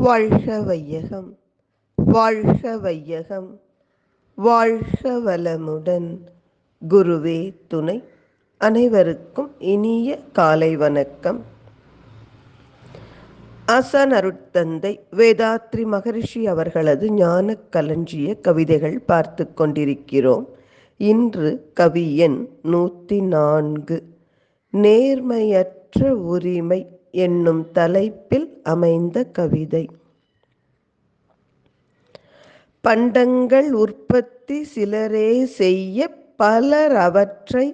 வாழ்க வையகம், வாழ்க வையகம், வாழ்க வளமுடன். குருவே துணை. அனைவருக்கும் இனிய காலை வணக்கம். ஆசான் அருட்தந்தை வேதாத்ரி மகரிஷி அவர்களது ஞான களஞ்சிய கவிதைகள் பார்த்து கொண்டிருக்கிறோம். இன்று கவி எண் 104, நேர்மையற்ற உரிமை என்னும் தலைப்பில் அமைந்த கவிதை. பண்டங்கள் உற்பத்தி சிலரே செய்ய பலர் அவற்றை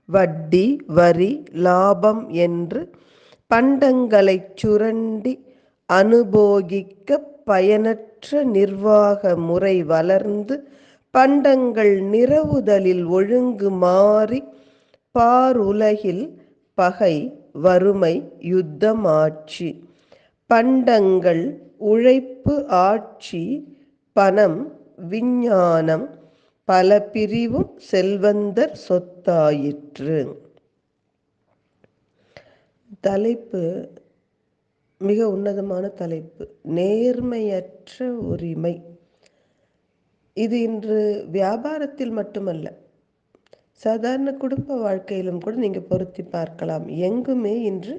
வட்டி வரி லாபம் என்று பண்டங்களைச் சுரண்டி அனுபோகிக்க பயனற்ற நிர்வாக முறை வளர்ந்து பண்டங்கள் நிரவுதலில் ஒழுங்கு மாறி பாருலகில் பகை வறுமை யுத்தம் ஆட்சி. பண்டங்கள் உழைப்பு ஆட்சி பணம் விஞ்ஞானம் பல பிரிவும் செல்வந்தர் சொத்தாயிற்று. தலைப்பு மிக உன்னதமான தலைப்பு, நேர்மையற்ற உரிமை. இது இன்று வியாபாரத்தில் மட்டுமல்ல, சாதாரண குடும்ப வாழ்க்கையிலும் கூட நீங்கள் பொருத்தி பார்க்கலாம். எங்குமே இன்று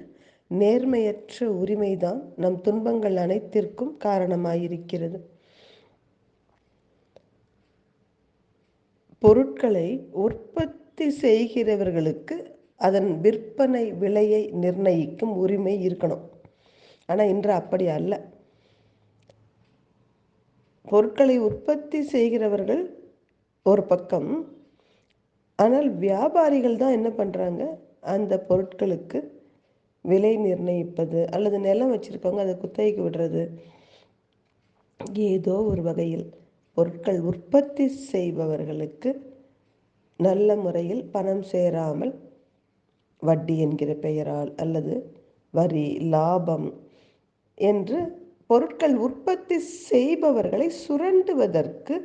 நேர்மையற்ற உரிமைதான் நம் துன்பங்கள் அனைத்திற்கும் காரணமாயிருக்கிறது. பொருட்களை உற்பத்தி செய்கிறவர்களுக்கு அதன் விற்பனை விலையை நிர்ணயிக்கும் உரிமை இருக்கணும். ஆனால் இன்று அப்படி அல்ல. பொருட்களை உற்பத்தி செய்கிறவர்கள் ஒரு பக்கம், ஆனால் வியாபாரிகள் தான் என்ன பண்ணுறாங்க, அந்த பொருட்களுக்கு விலை நிர்ணயிப்பது அல்லது நிலம் வச்சுருக்கவங்க அதை குத்தகைக்கு விடுறது. ஏதோ ஒரு வகையில் பொருட்கள் உற்பத்தி செய்பவர்களுக்கு நல்ல முறையில் பணம் சேராமல் வட்டி என்கிற பெயரால் அல்லது வரி லாபம் என்று பொருட்கள் உற்பத்தி செய்பவர்களை சுரண்டுவதற்கு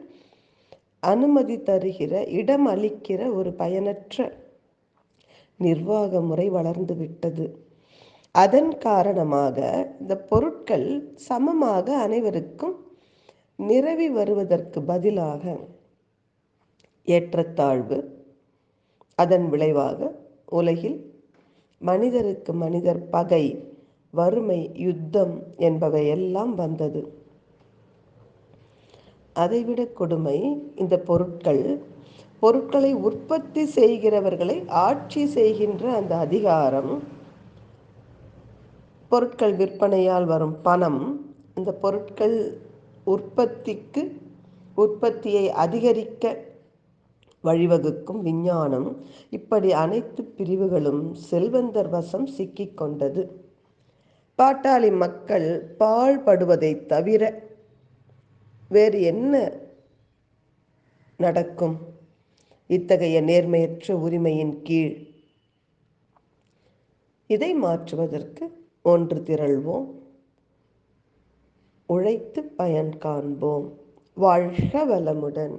அனுமதி தருகிற, இடம் அளிக்கிற ஒரு பயனற்ற நிர்வாக முறை வளர்ந்து விட்டது. அதன் காரணமாக இந்த பொருட்கள் சமமாக அனைவருக்கும் நிரவி வருவதற்கு பதிலாக ஏற்றத்தாழ்வு, அதன் விளைவாக உலகில் மனிதருக்கு மனிதர் பகை வறுமை யுத்தம் என்பவை எல்லாம் வந்தது. அதைவிட கொடுமை, இந்த பொருட்களை உற்பத்தி செய்கிறவர்களை ஆட்சி செய்கின்ற அந்த அதிகாரம், பொருட்கள் விற்பனையால் வரும் பணம், இந்த பொருட்கள் உற்பத்தியை அதிகரிக்க வழிவகுக்கும் விஞ்ஞானம், இப்படி அனைத்து பிரிவுகளும் செல்வந்தர் வசம் சிக்கிக்கொண்டது. பாட்டாளி மக்கள் பாழ்படுவதை தவிர வேறு என்ன நடக்கும் இத்தகைய நேர்மையற்ற உரிமையின் கீழ்? இதை மாற்றுவதற்கு ஒன்று திரள்வோம், உழைத்து பயன் காண்போம். வாழ்க வளமுடன்.